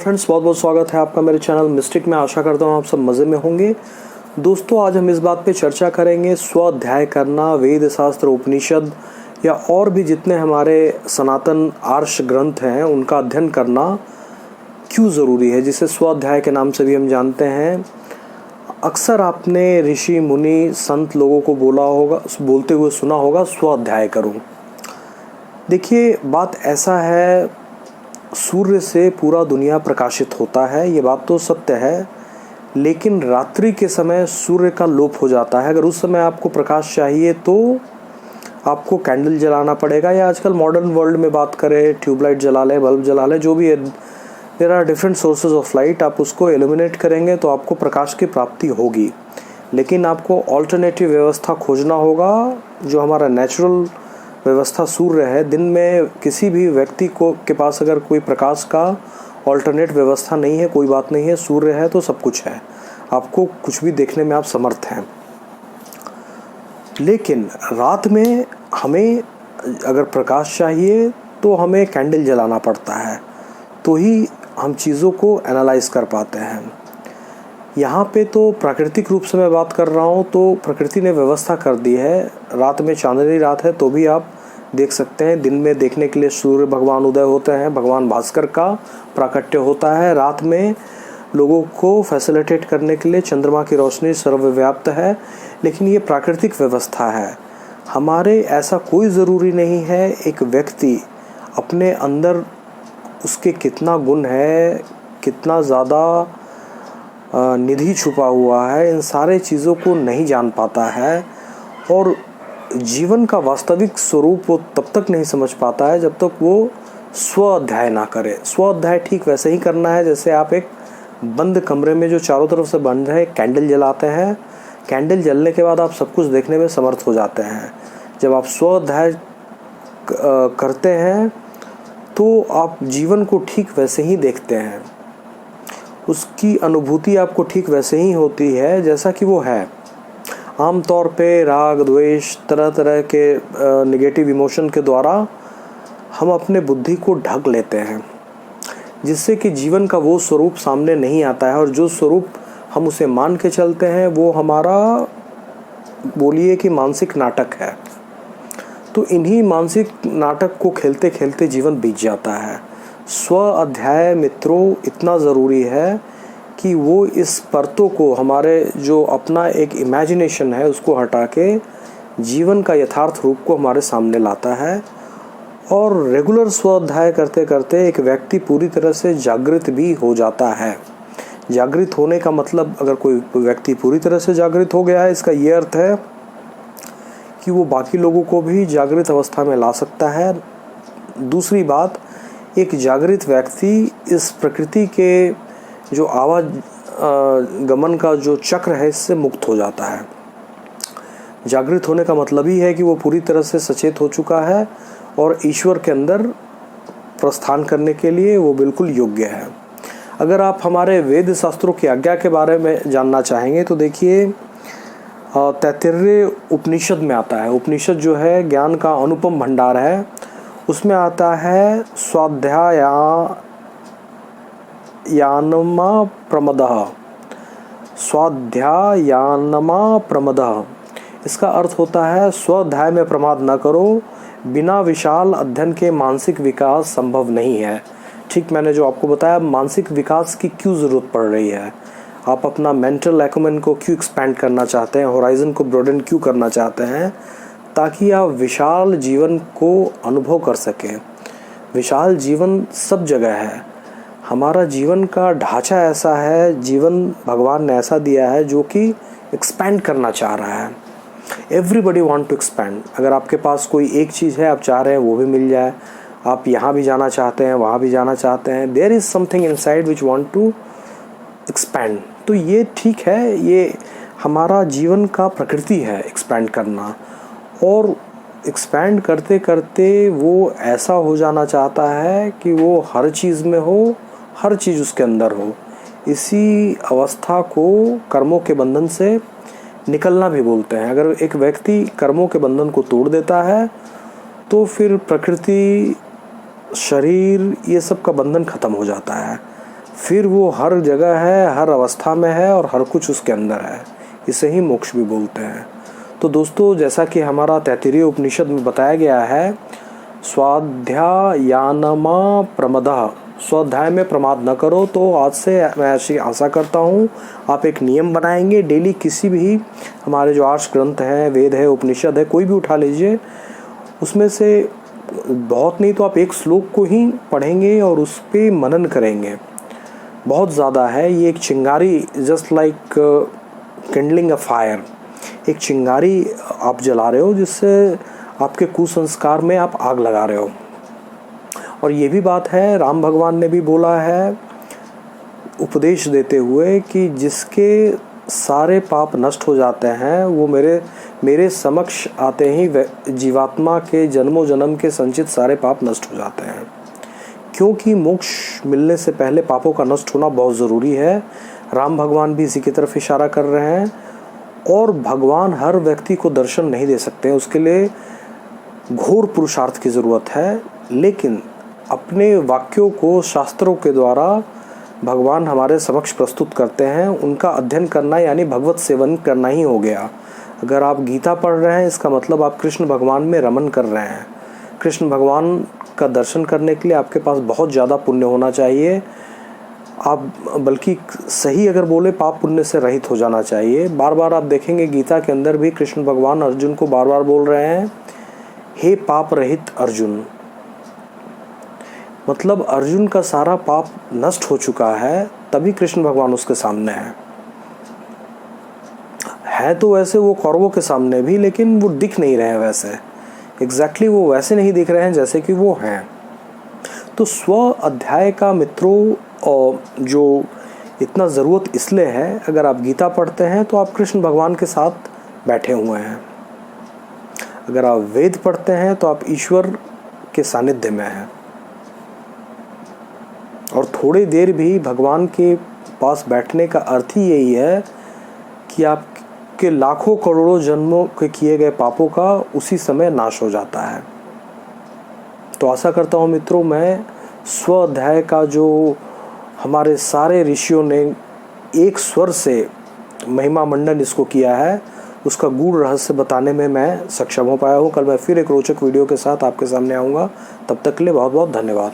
Friends, बहुत बहुत स्वागत है आपका मेरे चैनल मिस्टिक में। आशा करता हूँ आप सब मज़े में होंगे। दोस्तों, आज हम इस बात पे चर्चा करेंगे स्वाध्याय करना, वेद शास्त्र उपनिषद या और भी जितने हमारे सनातन आर्ष ग्रंथ हैं उनका अध्ययन करना क्यों ज़रूरी है, जिसे स्वाध्याय के नाम से भी हम जानते हैं। अक्सर आपने ऋषि मुनि संत लोगों को बोलते हुए सुना होगा, स्वाध्याय करो। देखिए, बात ऐसा है, सूर्य से पूरा दुनिया प्रकाशित होता है, ये बात तो सत्य है, लेकिन रात्रि के समय सूर्य का लोप हो जाता है। अगर उस समय आपको प्रकाश चाहिए तो आपको कैंडल जलाना पड़ेगा, या आजकल मॉडर्न वर्ल्ड में बात करें ट्यूबलाइट जला लें, बल्ब जला लें, जो भी है, there are different sources of light. आप उसको एल्यूमिनेट करेंगे तो आपको प्रकाश की प्राप्ति होगी, लेकिन आपको ऑल्टरनेटिव व्यवस्था खोजना होगा। जो हमारा नेचुरल व्यवस्था सूर्य है, दिन में किसी भी व्यक्ति के पास अगर कोई प्रकाश का ऑल्टरनेट व्यवस्था नहीं है, कोई बात नहीं है, सूर्य है तो सब कुछ है, आपको कुछ भी देखने में आप समर्थ हैं। लेकिन रात में हमें अगर प्रकाश चाहिए तो हमें कैंडल जलाना पड़ता है, तो ही हम चीज़ों को एनालाइज कर पाते हैं। यहाँ पे तो प्राकृतिक रूप से मैं बात कर रहा हूँ, तो प्रकृति ने व्यवस्था कर दी है। रात में चांदनी रात है तो भी आप देख सकते हैं। दिन में देखने के लिए सूर्य भगवान उदय होते हैं, भगवान भास्कर का प्राकट्य होता है। रात में लोगों को फैसिलिटेट करने के लिए चंद्रमा की रोशनी सर्वव्याप्त है, लेकिन ये प्राकृतिक व्यवस्था है। हमारे ऐसा कोई ज़रूरी नहीं है एक व्यक्ति अपने अंदर उसके कितना गुण है, कितना ज़्यादा निधि छुपा हुआ है, इन सारे चीज़ों को नहीं जान पाता है, और जीवन का वास्तविक स्वरूप वो तब तक नहीं समझ पाता है जब तक वो स्वाध्याय ना करे। स्वाध्याय ठीक वैसे ही करना है जैसे आप एक बंद कमरे में जो चारों तरफ से बंद है कैंडल जलाते हैं। कैंडल जलने के बाद आप सब कुछ देखने में समर्थ हो जाते हैं। जब आप स्वाध्याय करते हैं तो आप जीवन को ठीक वैसे ही देखते हैं, उसकी अनुभूति आपको ठीक वैसे ही होती है जैसा कि वो है। आमतौर पे राग द्वेष तरह तरह के नेगेटिव इमोशन के द्वारा हम अपने बुद्धि को ढक लेते हैं, जिससे कि जीवन का वो स्वरूप सामने नहीं आता है, और जो स्वरूप हम उसे मान के चलते हैं वो हमारा, बोलिए कि मानसिक नाटक है। तो इन्हीं मानसिक नाटक को खेलते खेलते जीवन बीत जाता है। स्व अध्याय मित्रों इतना ज़रूरी है कि वो इस परतों को, हमारे जो अपना एक इमेजिनेशन है उसको हटा के जीवन का यथार्थ रूप को हमारे सामने लाता है। और रेगुलर स्वाध्याय करते करते एक व्यक्ति पूरी तरह से जागृत भी हो जाता है। जागृत होने का मतलब, अगर कोई व्यक्ति पूरी तरह से जागृत हो गया है, इसका ये अर्थ है कि वो बाकी लोगों को भी जागृत अवस्था में ला सकता है। दूसरी बात, एक जागृत व्यक्ति इस प्रकृति के जो गमन का जो चक्र है इससे मुक्त हो जाता है। जागृत होने का मतलब ही है कि वो पूरी तरह से सचेत हो चुका है और ईश्वर के अंदर प्रस्थान करने के लिए वो बिल्कुल योग्य है। अगर आप हमारे वेद शास्त्रों की आज्ञा के बारे में जानना चाहेंगे तो देखिए, तैत्तिरीय उपनिषद में आता है। उपनिषद जो है ज्ञान का अनुपम भंडार है, उसमें आता है स्वाध्यायानमा प्रमदः। स्वाध्यायानमा प्रमदः, इसका अर्थ होता है स्वाध्याय में प्रमाद न करो, बिना विशाल अध्ययन के मानसिक विकास संभव नहीं है। ठीक मैंने जो आपको बताया, मानसिक विकास की क्यों ज़रूरत पड़ रही है, आप अपना मेंटल एक्यूमेन को क्यों एक्सपैंड करना चाहते हैं, होराइजन को ब्रॉडन क्यों करना चाहते हैं, ताकि आप विशाल जीवन को अनुभव कर सकें। विशाल जीवन सब जगह है। हमारा जीवन का ढांचा ऐसा है, जीवन भगवान ने ऐसा दिया है जो कि एक्सपैंड करना चाह रहा है। Everybody want to expand. अगर आपके पास कोई एक चीज़ है, आप चाह रहे हैं वो भी मिल जाए, आप यहाँ भी जाना चाहते हैं, वहाँ भी जाना चाहते हैं, there is something inside which want to expand. तो ये ठीक है, ये हमारा जीवन का प्रकृति है एक्सपैंड करना, और एक्सपैंड करते करते वो ऐसा हो जाना चाहता है कि वो हर चीज़ में हो, हर चीज़ उसके अंदर हो। इसी अवस्था को कर्मों के बंधन से निकलना भी बोलते हैं। अगर एक व्यक्ति कर्मों के बंधन को तोड़ देता है तो फिर प्रकृति, शरीर, ये सब का बंधन ख़त्म हो जाता है। फिर वो हर जगह है, हर अवस्था में है और हर कुछ उसके अंदर है। इसे ही मोक्ष भी बोलते हैं। तो दोस्तों, जैसा कि हमारा तैत्तिरीय उपनिषद में बताया गया है, स्वाध्यायानमा प्रमदः, स्वाध्याय में प्रमाद न करो। तो आज से मैं ऐसी आशा करता हूँ आप एक नियम बनाएंगे, डेली किसी भी हमारे जो आर्ष ग्रंथ हैं, वेद है, उपनिषद है, कोई भी उठा लीजिए, उसमें से बहुत नहीं तो आप एक श्लोक को ही पढ़ेंगे और उस पर मनन करेंगे। बहुत ज़्यादा है ये एक चिंगारी, just like Kindling a fire, एक चिंगारी आप जला रहे हो जिससे आपके कुसंस्कार में आप आग लगा रहे हो। और ये भी बात है, राम भगवान ने भी बोला है उपदेश देते हुए कि जिसके सारे पाप नष्ट हो जाते हैं वो मेरे समक्ष आते ही जीवात्मा के जन्मों जन्म के संचित सारे पाप नष्ट हो जाते हैं। क्योंकि मोक्ष मिलने से पहले पापों का नष्ट होना बहुत ज़रूरी है। राम भगवान भी इसी की तरफ इशारा कर रहे हैं। और भगवान हर व्यक्ति को दर्शन नहीं दे सकते, उसके लिए घोर पुरुषार्थ की ज़रूरत है। लेकिन अपने वाक्यों को शास्त्रों के द्वारा भगवान हमारे समक्ष प्रस्तुत करते हैं। उनका अध्ययन करना यानी भगवत सेवन करना ही हो गया। अगर आप गीता पढ़ रहे हैं, इसका मतलब आप कृष्ण भगवान में रमन कर रहे हैं। कृष्ण भगवान का दर्शन करने के लिए आपके पास बहुत ज़्यादा पुण्य होना चाहिए। आप बल्कि सही अगर बोले पाप पुण्य से रहित हो जाना चाहिए। बार बार आप देखेंगे गीता के अंदर भी कृष्ण भगवान अर्जुन को बार बार बोल रहे हैं, हे पाप रहित अर्जुन। मतलब अर्जुन का सारा पाप नष्ट हो चुका है, तभी कृष्ण भगवान उसके सामने है तो वैसे वो कौरवों के सामने भी, लेकिन वो दिख नहीं रहे हैं वैसे, एग्जैक्टली वो वैसे नहीं दिख रहे हैं जैसे कि वो हैं। तो स्व अध्याय का मित्रों जो इतना ज़रूरत इसलिए है, अगर आप गीता पढ़ते हैं तो आप कृष्ण भगवान के साथ बैठे हुए हैं। अगर आप वेद पढ़ते हैं तो आप ईश्वर के सानिध्य में हैं। और थोड़ी देर भी भगवान के पास बैठने का अर्थ ही यही है कि आपके लाखों करोड़ों जन्मों के किए गए पापों का उसी समय नाश हो जाता है। तो आशा करता हूँ मित्रों, मैं स्व अध्याय का जो हमारे सारे ऋषियों ने एक स्वर से महिमा मंडन इसको किया है, उसका गूढ़ रहस्य बताने में मैं सक्षम हो पाया हूँ। कल मैं फिर एक रोचक वीडियो के साथ आपके सामने आऊँगा। तब तक के लिए बहुत बहुत धन्यवाद।